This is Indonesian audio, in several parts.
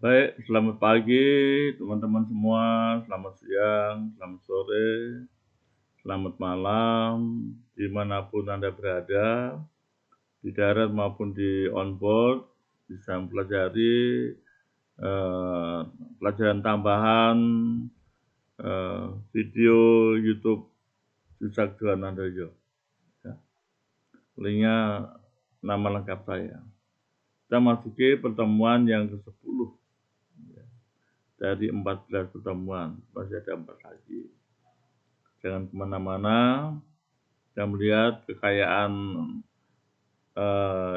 Baik, selamat pagi teman-teman semua, selamat siang, selamat sore, selamat malam, dimanapun Anda berada, di darat maupun di onboard, bisa mempelajari eh, pelajaran tambahan video YouTube Cucak Juanandoyo. Ya. Linknya nama lengkap saya. Kita masuki pertemuan yang ke-10 dari 14 pertemuan, masih ada 4 lagi. Jangan kemana-mana, kita melihat kekayaan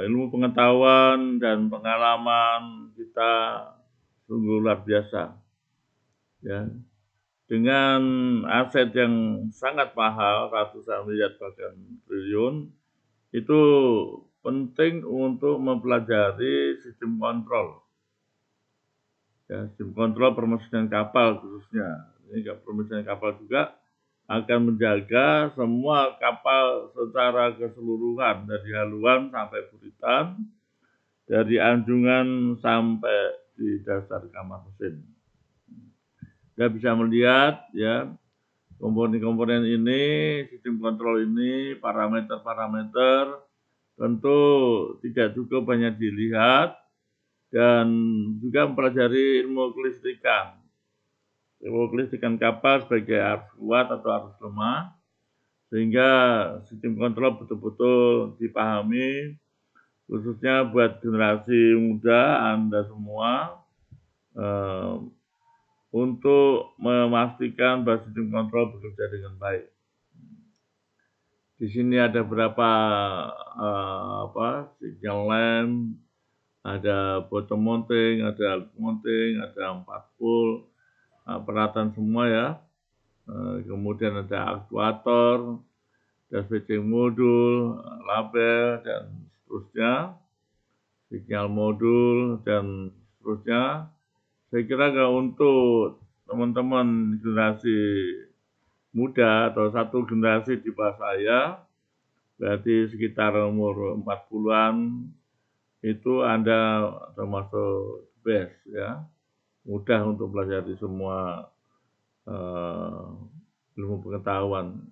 ilmu pengetahuan dan pengalaman kita sungguh luar biasa. Ya. Dengan aset yang sangat mahal, ratusan miliar bahkan triliun, itu penting untuk mempelajari sistem kontrol. Ya, sistem kontrol permesinan kapal khususnya. Ini permesinan kapal juga akan menjaga semua kapal secara keseluruhan, dari haluan sampai buritan, dari anjungan sampai di dasar kamar mesin. Kita bisa melihat ya komponen-komponen ini, sistem kontrol ini, parameter-parameter tentu tidak cukup hanya dilihat dan juga mempelajari ilmu kelistrikan. Ilmu kelistrikan kapal sebagai arus kuat atau arus lemah, sehingga sistem kontrol betul-betul dipahami, khususnya buat generasi muda Anda semua, untuk memastikan bahwa sistem kontrol bekerja dengan baik. Di sini ada beberapa signal lamp, ada bottom mounting, ada alt mounting, ada 4 pole, peralatan semua ya. Kemudian ada aktuator, ada switching modul, label, dan seterusnya, sinyal modul, dan seterusnya. Saya kira kalau untuk teman-teman generasi muda atau satu generasi di bawah saya, berarti sekitar umur 40-an, itu Anda termasuk best ya, mudah untuk belajar di semua ilmu pengetahuan.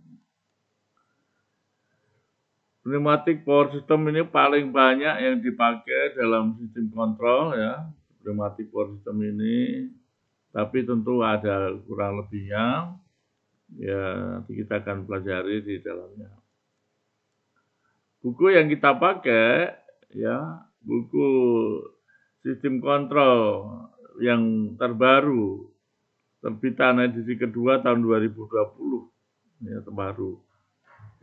Pneumatic power system ini paling banyak yang dipakai dalam sistem kontrol ya, pneumatic power system ini, tapi tentu ada kurang lebihnya, ya nanti kita akan pelajari di dalamnya. Buku yang kita pakai ya, buku sistem kontrol yang terbaru, terbitan edisi kedua tahun 2020, ya terbaru.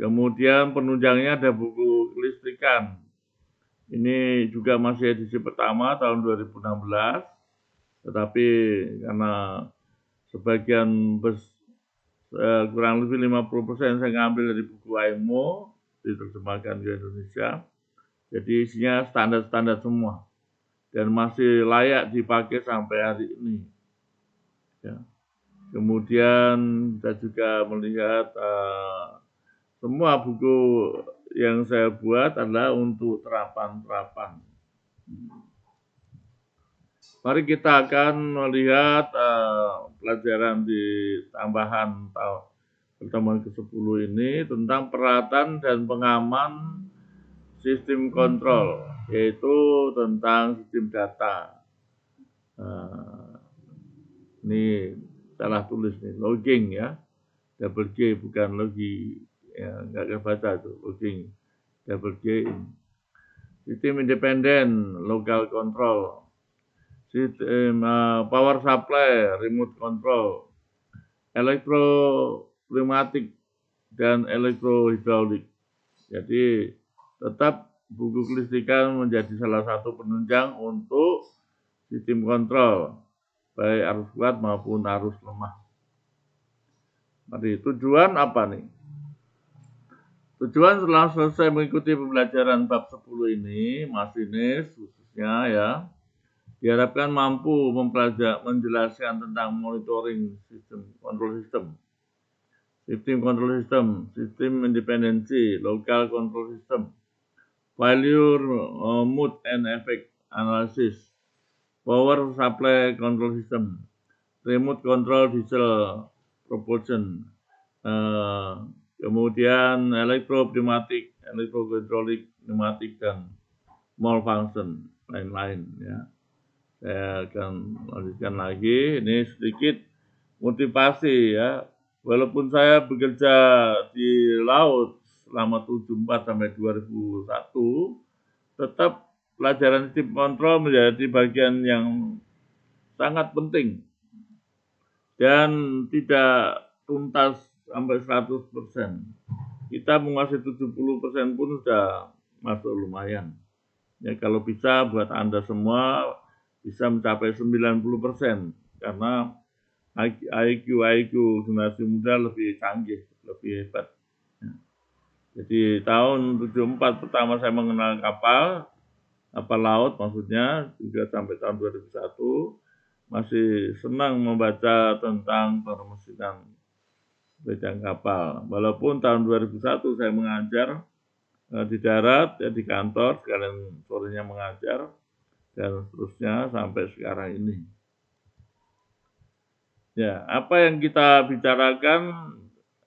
Kemudian penunjangnya ada buku kelistrikan. Ini juga masih edisi pertama tahun 2016, tetapi karena sebagian kurang lebih 50% saya ngambil dari buku AIMO, diterjemahkan ke Indonesia. Jadi isinya standar-standar semua dan masih layak dipakai sampai hari ini. Ya. Kemudian kita juga melihat semua buku yang saya buat adalah untuk terapan-terapan. Mari kita akan melihat pelajaran di tambahan pertemuan ke-10 ini tentang peralatan dan pengaman sistem kontrol, yaitu tentang sistem data. Ini salah tulis nih, logging ya, double G bukan logi, ya nggak kebaca tuh, logging, double G. Sistem independen, local control, sistem power supply, remote control, elektropneumatik, dan elektrohidrolik. Jadi tetap buku kelistrikan menjadi salah satu penunjang untuk sistem kontrol, baik arus kuat maupun arus lemah. Mari, tujuan apa nih? Tujuan setelah selesai mengikuti pembelajaran bab 10 ini, masinis khususnya ya, diharapkan mampu menjelaskan tentang monitoring sistem, kontrol sistem, sistem independensi, local control system, failure, mood and effect analysis, power supply control system, remote control diesel propulsion, kemudian elektropneumatik, elektrohidrolik, pneumatik, dan malfunction, lain-lain ya. Saya akan lanjutkan lagi. Ini sedikit motivasi ya. Walaupun saya bekerja di laut selama 74 sampai 2001, tetap pelajaran sistem kontrol menjadi bagian yang sangat penting dan tidak tuntas sampai 100%. Kita menguasai 70% pun sudah masuk lumayan. Ya, kalau bisa buat Anda semua bisa mencapai 90% karena IQ generasi muda lebih canggih, lebih hebat. Jadi tahun 74 pertama saya mengenal kapal laut maksudnya, juga sampai tahun 2001 masih senang membaca tentang permesinan bidang kapal. Walaupun tahun 2001 saya mengajar di darat, ya di kantor, sekalian sorenya mengajar, dan seterusnya sampai sekarang ini. Ya, apa yang kita bicarakan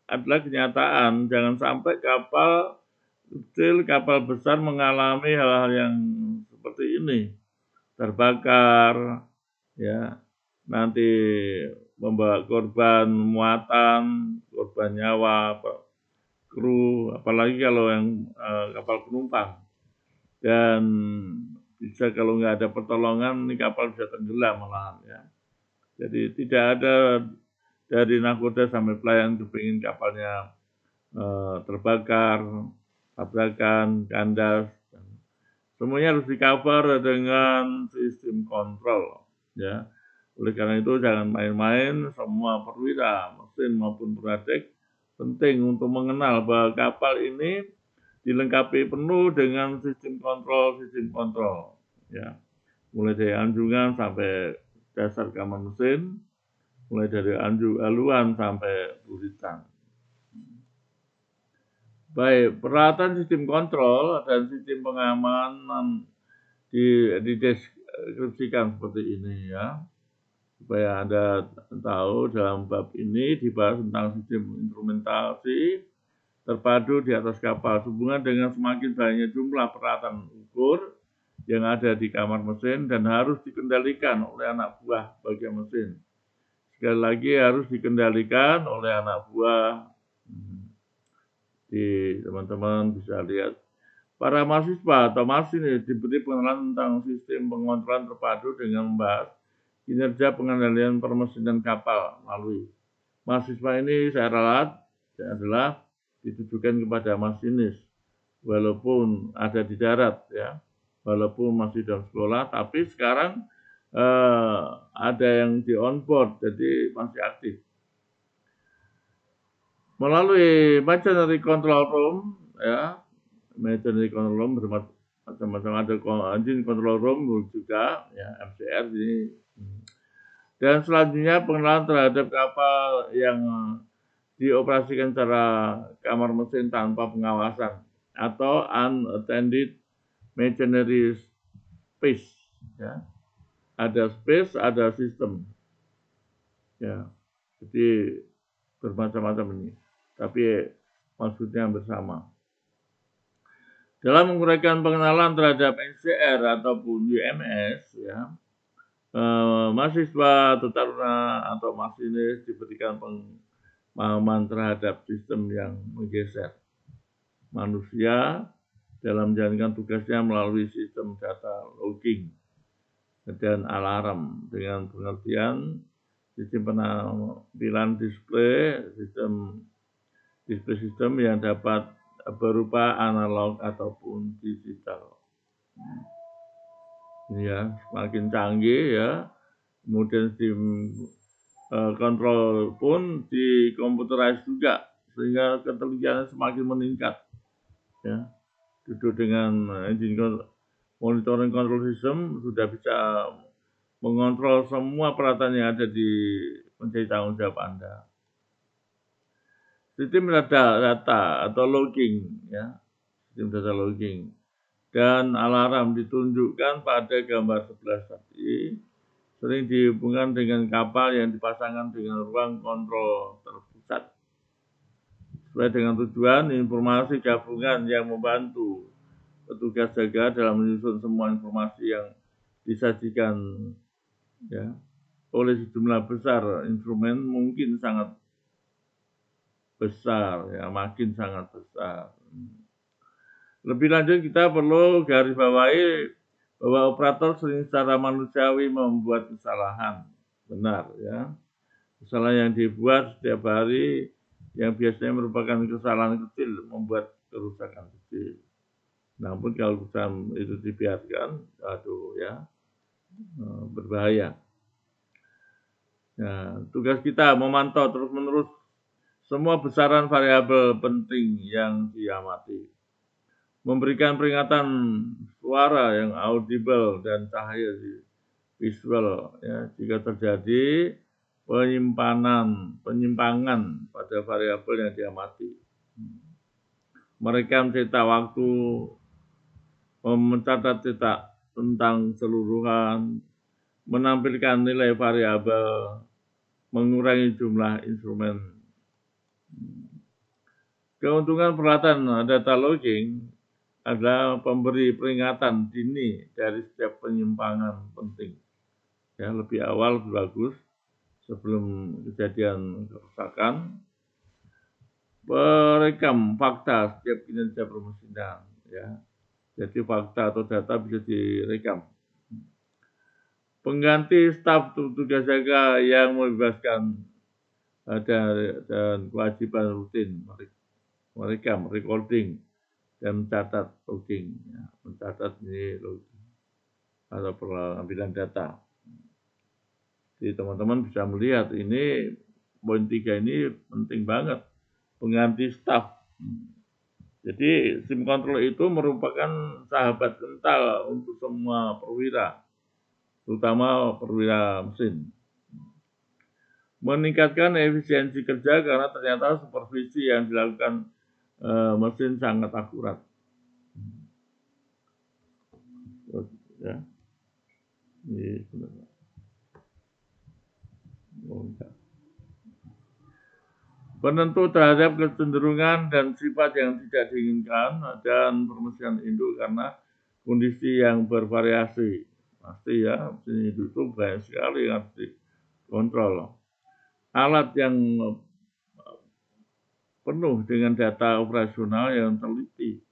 adalah kenyataan. Jangan sampai kapal kecil, kapal besar mengalami hal-hal yang seperti ini. Terbakar, ya, nanti membawa korban muatan, korban nyawa, kru, apalagi kalau yang kapal penumpang. Dan bisa kalau nggak ada pertolongan, ini kapal bisa tenggelam malahan ya. Jadi tidak ada dari nakoda sampai pelayan kepingin kapalnya terbakar, tabrakan, kandas. Semuanya harus di-cover dengan sistem kontrol. Ya. Oleh karena itu jangan main-main, semua perwira, mesin maupun prajurit penting untuk mengenal bahwa kapal ini dilengkapi penuh dengan sistem kontrol. Ya. Mulai dari anjungan sampai dasar kamar mesin, mulai dari aluan sampai buritan. Baik, peralatan sistem kontrol dan sistem pengamanan dideskripsikan seperti ini ya. Supaya Anda tahu dalam bab ini dibahas tentang sistem instrumentasi terpadu di atas kapal sehubungan dengan semakin banyak jumlah peralatan ukur yang ada di kamar mesin dan harus dikendalikan oleh anak buah bagian mesin. Sekali lagi harus dikendalikan oleh anak buah. Di teman-teman bisa lihat para mahasiswa atau masinis diberi pengenalan tentang sistem pengontrolan terpadu dengan membahas kinerja pengendalian permesinan kapal melalui mahasiswa ini saya ralat adalah ditujukan kepada masinis walaupun ada di darat ya, walaupun masih dalam sekolah, tapi sekarang ada yang di on board jadi masih aktif. Melalui machinery control room ya, machinery control room bermacam-macam, ada engine control room juga ya, MCR ini. Dan selanjutnya pengenalan terhadap kapal yang dioperasikan secara kamar mesin tanpa pengawasan atau unattended machinery space ya. Ada space, ada sistem. Ya. Jadi bermacam-macam ini. Tapi maksudnya bersama. Dalam menguraikan pengenalan terhadap NCR ataupun UMS, ya, mahasiswa atau taruna atau masinis diberikan pemahaman terhadap sistem yang menggeser manusia dalam menjalankan tugasnya melalui sistem data logging dan alarm dengan pengertian sistem penampilan display sistem yang dapat berupa analog ataupun digital. Ya, semakin canggih ya. Kemudian sistem kontrol pun dikomputerize juga sehingga ketelitiannya semakin meningkat. Ya, duduk dengan engine monitoring control system sudah bisa mengontrol semua peralatan yang ada di menjadi tanggung jawab Anda. Sistem data atau logging, ya, sistem data logging dan alarm ditunjukkan pada gambar 11 tadi, sering dihubungkan dengan kapal yang dipasangkan dengan ruang kontrol terpusat. Sesuai dengan tujuan, informasi gabungan yang membantu petugas jaga dalam menyusun semua informasi yang disajikan ya, oleh sejumlah besar instrumen mungkin sangat besar, ya makin sangat besar. Lebih lanjut kita perlu garis bawahi bahwa operator sering secara manusiawi membuat kesalahan. Benar ya. Kesalahan yang dibuat setiap hari yang biasanya merupakan kesalahan kecil membuat kerusakan kecil. Namun kalau kerusakan itu dibiarkan, aduh ya, berbahaya. Nah, tugas kita memantau terus-menerus semua besaran variabel penting yang diamati. Memberikan peringatan suara yang audible dan cahaya visual ya, jika terjadi penyimpangan pada variabel yang diamati. Mereka mencetak waktu, mencatat cetak tentang keseluruhan, menampilkan nilai variabel, mengurangi jumlah instrumen. Keuntungan peralatan data logging adalah pemberi peringatan dini dari setiap penyimpangan penting. Ya, lebih awal lebih bagus sebelum kejadian kerusakan. Perekam fakta setiap kinerja permesinan. Ya. Jadi fakta atau data bisa direkam. Pengganti staf tugas jaga yang membebaskan dan kewajiban rutin merekam, recording, dan mencatat logging, ya, mencatat ini logging atau pengambilan data. Jadi teman-teman bisa melihat ini poin 3 ini penting banget, pengganti staf. Jadi SIM control itu merupakan sahabat kental untuk semua perwira, terutama perwira mesin. Meningkatkan efisiensi kerja karena ternyata supervisi yang dilakukan mesin sangat akurat. Ya. Ini sebenarnya. Penentu terhadap kecenderungan dan sifat yang tidak diinginkan dan permesinan induk karena kondisi yang bervariasi. Pasti ya, mesin induk itu banyak sekali yang harus dikontrol. Alat yang penuh dengan data operasional yang teliti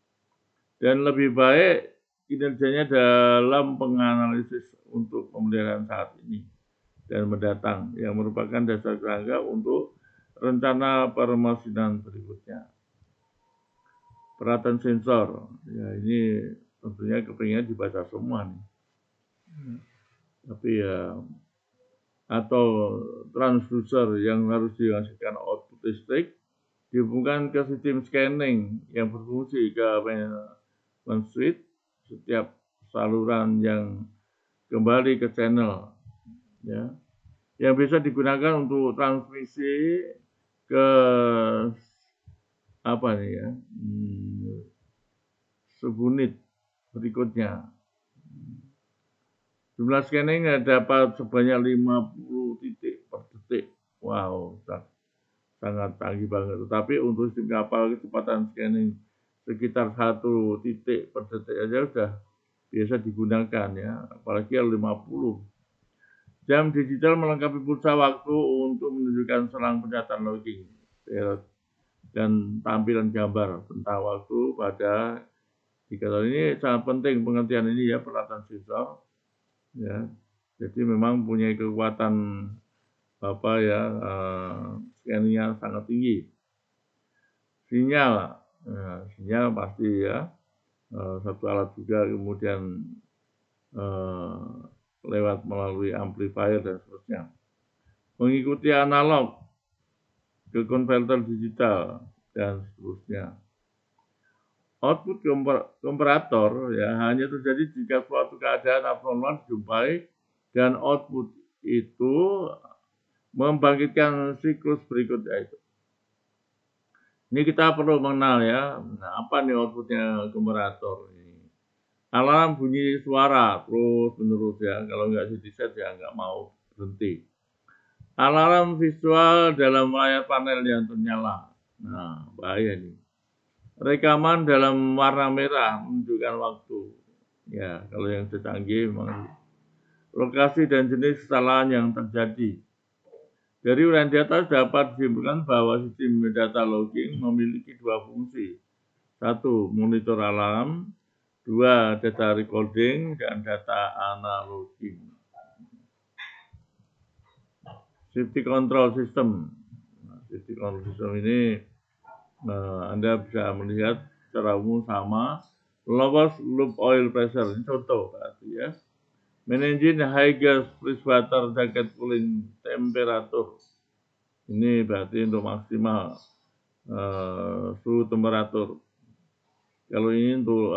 dan lebih baik kinerjanya dalam penganalisis untuk pemeliharaan saat ini dan mendatang yang merupakan dasar kerangka untuk rencana permesinan berikutnya. Peralatan sensor, ya ini tentunya kepingin dibaca semua nih. Tapi ya atau transducer yang harus dihasilkan output listrik dihubungkan ke sistem scanning yang berfungsi ke main switch setiap saluran yang kembali ke channel ya yang bisa digunakan untuk transmisi ke apa nih ya subunit berikutnya. Jumlah scanning dapat sebanyak 50 titik per detik. Wow, sangat canggih banget. Tetapi untuk sistem kapal kecepatan scanning sekitar 1 titik per detik aja sudah biasa digunakan ya, apalagi 50. Jam digital melengkapi pulsa waktu untuk menunjukkan selang penyataan logging dan tampilan gambar tentang waktu pada indikator ini sangat penting pengertian ini ya peralatan sensor ya. Jadi memang punya kekuatan skanningnya sangat tinggi. Sinyal pasti ya satu alat juga kemudian lewat melalui amplifier dan seterusnya. Mengikuti analog ke konverter digital dan seterusnya. Output komparator ya hanya terjadi jika suatu keadaan abnormal dijumpai dan output itu membangkitkan siklus berikutnya itu. Ini kita perlu mengenal ya, nah, apa nih outputnya komparator ini. Alarm bunyi suara terus menerus ya. Kalau nggak di-set ya nggak mau berhenti. Alarm visual dalam layar panel yang ternyala. Nah, bahaya nih. Rekaman dalam warna merah menunjukkan waktu. Ya, kalau yang canggih memang lokasi dan jenis kesalahan yang terjadi. Dari uraian di atas dapat disimpulkan bahwa sistem data logging memiliki dua fungsi. Satu, monitor alarm. Dua, data recording dan data analoging. Safety control system. Safety control system ini Anda bisa melihat secara umum sama. Lowest loop oil pressure, ini contoh berarti ya. Managing high gas fresh water jacket cooling temperature. Ini berarti untuk maksimal suhu temperatur. Kalau ini untuk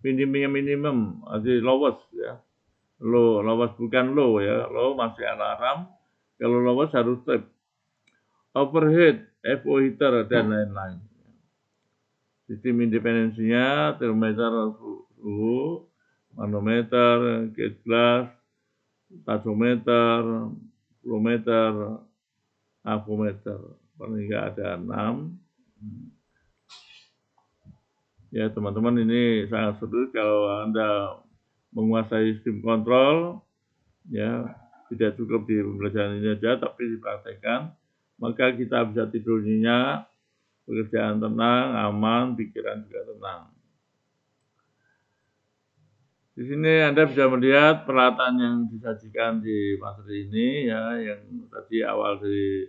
minimum, jadi lowest ya. Lowest bukan low ya. Low masih alarm. Kalau lowest harus trip. Overhead, FO heater dan lain-lain. Sistem independensinya termometer suhu, manometer, gauge glass, tachometer, flometer, avometer. Paling nggak ada 6. Ya teman-teman, ini sangat serius kalau Anda menguasai sistem kontrol, ya tidak cukup di pembelajaran ini saja, tapi dipraktekkan, maka kita bisa tidur nyenyak, pekerjaan tenang, aman, pikiran juga tenang. Di sini Anda bisa melihat peralatan yang disajikan di materi ini, ya, yang tadi awal dari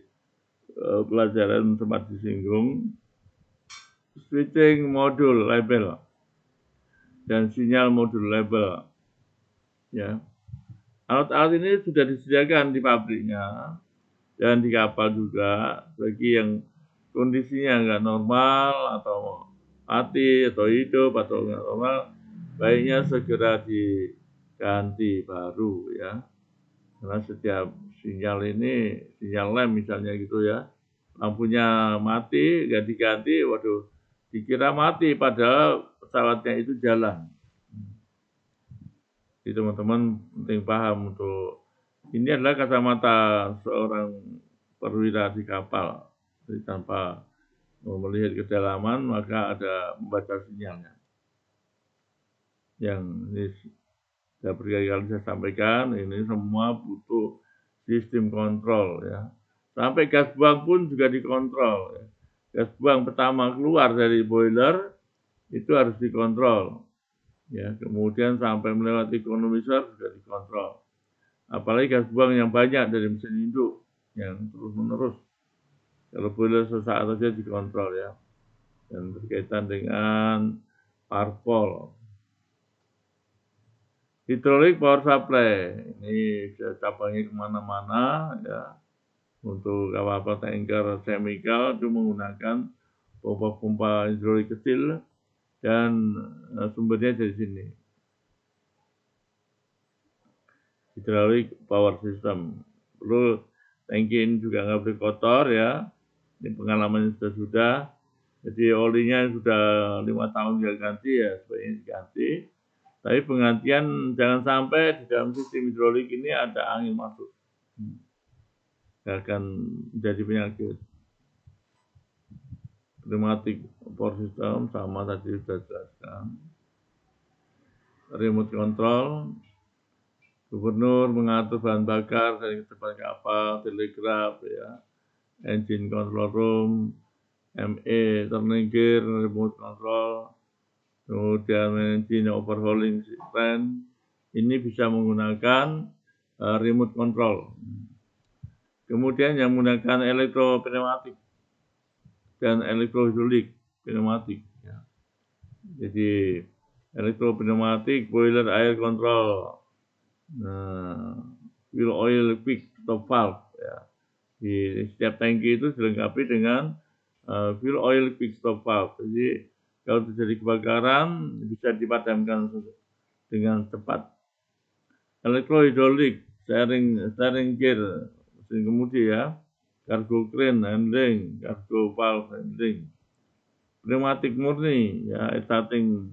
pelajaran sempat disinggung. Switching modul label dan sinyal modul label. Ya, alat-alat ini sudah disediakan di pabriknya dan di kapal juga bagi yang kondisinya nggak normal atau mati atau hidup atau nggak normal, baiknya segera diganti baru ya. Karena setiap sinyal ini, sinyal lem misalnya gitu ya, lampunya mati, nggak diganti, waduh, dikira mati padahal pesawatnya itu jalan. Jadi teman-teman penting paham untuk ini adalah kacamata seorang perwira di kapal. Jadi tanpa melihat kedalaman maka ada membaca sinyalnya. Yang ini saya berkali-kali saya sampaikan, ini semua butuh sistem kontrol ya. Sampai gas buang pun juga dikontrol. Ya. Gas buang pertama keluar dari boiler itu harus dikontrol. Ya, kemudian sampai melewati economizer juga dikontrol. Apalagi gas buang yang banyak dari mesin induk yang terus-menerus. Kalau boiler sesaat saja dikontrol ya. Dan berkaitan dengan parpol. Hydraulic power supply ini bisa cabangnya kemana-mana ya. Untuk kapal tanker chemical itu menggunakan pompa-pompa hidrolik kecil dan sumbernya dari sini. Hydraulic power system. Perlu tangki ini juga nggak boleh kotor ya. Ini pengalaman sudah. Jadi olinya sudah 5 tahun nggak ganti ya, sebaiknya diganti. Tapi penggantian jangan sampai di dalam sistem hidrolik ini ada angin masuk. Akan menjadi penyakit. Pneumatic power system sama tadi sudah jelaskan. Remote control, gubernur mengatur bahan bakar dari kecepatan kapal, telegraf, ya, engine control room, ME, turning gear, remote control, kemudian engine overhauling system. Ini bisa menggunakan remote control. Kemudian yang menggunakan elektropneumatik dan elektrohidrolik pneumatik. Ya. Jadi elektropneumatik, boiler air control, fuel oil quick stop valve. Ya. Di setiap tangki itu dilengkapi dengan fuel oil quick stop valve. Jadi kalau terjadi kebakaran bisa dipadamkan dengan cepat. Elektrohidrolik, steering gear, mesin kemudi ya, cargo crane handling, cargo valve handling. pneumatik murni, ya, starting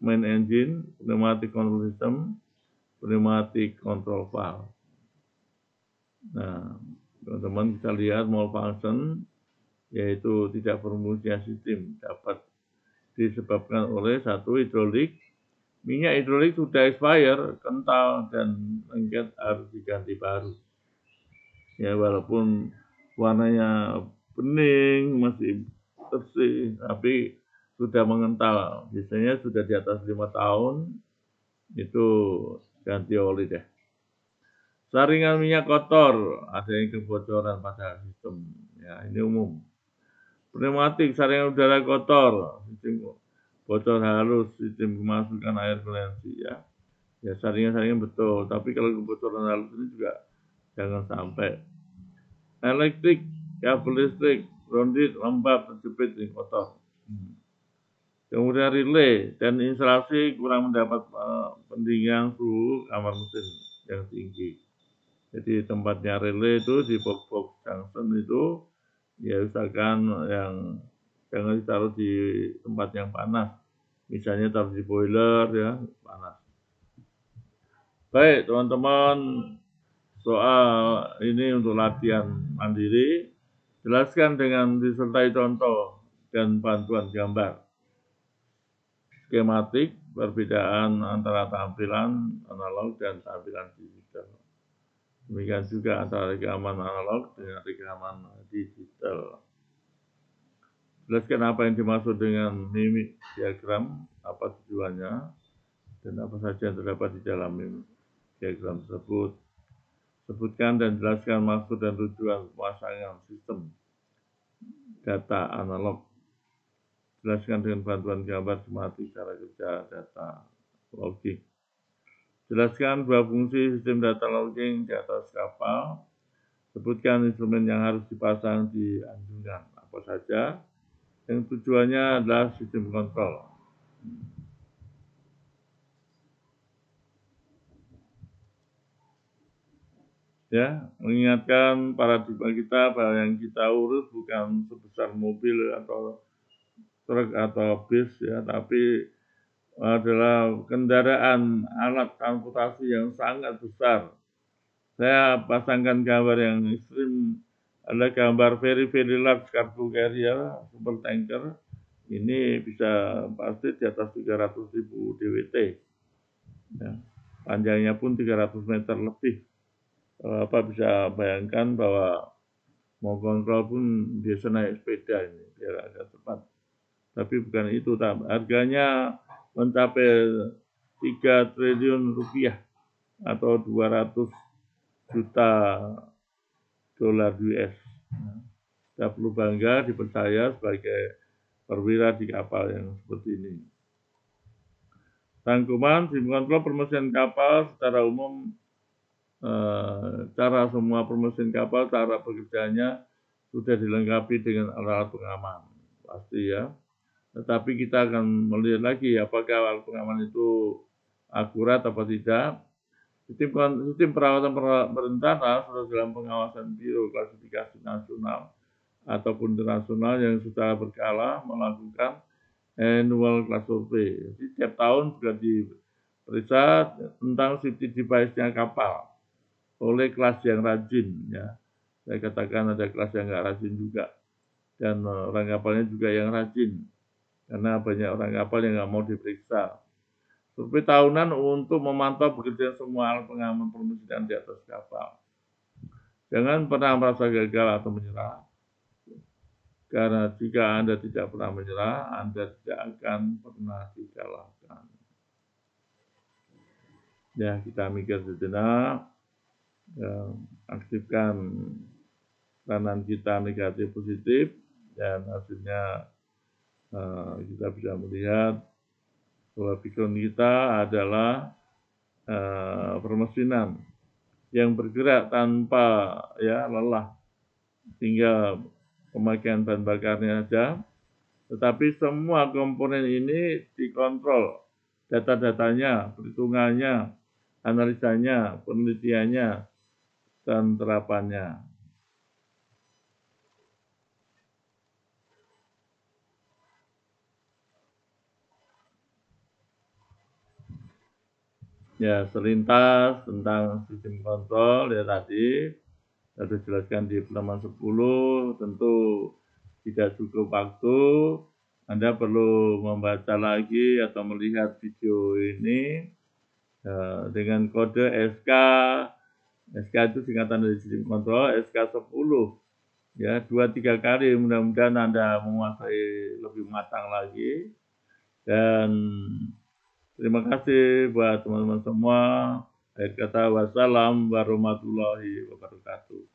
main engine, pneumatic control system, pneumatic control valve. Nah, teman-teman bisa lihat malfunction, yaitu tidak berfungsinya sistem, dapat disebabkan oleh satu hidrolik. Minyak hidrolik sudah expire, kental, dan lengket harus diganti baru. Ya, walaupun warnanya bening, masih bersih, tapi sudah mengental. Biasanya sudah di atas 5 tahun, itu ganti oli deh. Saringan minyak kotor, ada yang kebocoran pada sistem. Ya, ini umum. Pneumatik, saringan udara kotor, sistem bocor halus, sistem kemasukan air kulensi, ya. Ya, saringan betul, tapi kalau kebocoran halus ini juga jangan sampai. Elektrik, kabel listrik, grounded, lembab, terjepit, ini kotor. Kemudian relay dan instalasi kurang mendapat pendingin suhu kamar mesin yang tinggi. Jadi tempatnya relay itu di box junction itu, ya usahakan yang jangan ditaruh di tempat yang panas. Misalnya taruh di boiler, ya, panas. Baik teman-teman, soal ini untuk latihan mandiri, jelaskan dengan disertai contoh dan bantuan gambar. Skematik, perbedaan antara tampilan analog dan tampilan digital. Demikian juga antara rekaman analog dengan rekaman digital. Jelaskan apa yang dimaksud dengan mimik diagram, apa tujuannya, dan apa saja yang terdapat di dalam mimik diagram tersebut. Sebutkan dan jelaskan maksud dan tujuan pemasangan sistem data analog. Jelaskan dengan bantuan gambar skematik cara kerja data logging. Jelaskan dua fungsi sistem data logging di atas kapal. Sebutkan instrumen yang harus dipasang di anjungan apa saja. Yang tujuannya adalah sistem kontrol. Ya, mengingatkan paradigma kita bahwa yang kita urus bukan sebesar mobil atau truk atau bis, ya, tapi adalah kendaraan alat transportasi yang sangat besar. Saya pasangkan gambar yang ekstrim, ada gambar very large cargo carrier, super tanker. Ini bisa pasti di atas 300.000 DWT. Ya. Panjangnya pun 300 meter lebih. Apa bisa bayangkan bahwa mau kontrol pun biasa naik sepeda ini, biar agak cepat. Tapi bukan itu, harganya mencapai 3 triliun rupiah atau 200 juta dolar US. Kita perlu bangga dipercaya sebagai perwira di kapal yang seperti ini. Rangkuman sistem kontrol permesin kapal secara umum, cara semua permesin kapal, cara bekerjanya sudah dilengkapi dengan alat pengaman, pasti ya. Tetapi kita akan melihat lagi apakah alat pengaman itu akurat atau tidak. Sistem perawatan berencana sudah dalam pengawasan Biro Klasifikasi Nasional ataupun internasional yang secara berkala melakukan annual class survey. Jadi setiap tahun juga diperiksa tentang safety device-nya kapal oleh kelas yang rajin, ya. Saya katakan ada kelas yang nggak rajin juga, dan orang kapalnya juga yang rajin, karena banyak orang kapal yang nggak mau diperiksa. Survei tahunan untuk memantau bekerja semua alat pengaman permesinan di atas kapal. Jangan pernah merasa gagal atau menyerah, karena jika Anda tidak pernah menyerah, Anda tidak akan pernah dikalahkan. Ya, kita mikir sejenak, aktifkan kanan kita negatif positif, dan hasilnya kita bisa melihat bahwa background kita adalah permesinan yang bergerak tanpa lelah, tinggal pemakaian bahan bakarnya saja, tetapi semua komponen ini dikontrol, data-datanya, perhitungannya, analisanya, penelitiannya, dan terapannya. Ya, selintas tentang sistem kontrol ya tadi, saya sudah jelaskan di halaman 10, tentu tidak cukup waktu, Anda perlu membaca lagi atau melihat video ini dengan kode SK. SK itu singkatan dari sistem kontrol, SK 10. Ya, 2-3 kali mudah-mudahan Anda menguasai lebih matang lagi. Dan terima kasih buat teman-teman semua. Akhir kata, wassalam warahmatullahi wabarakatuh.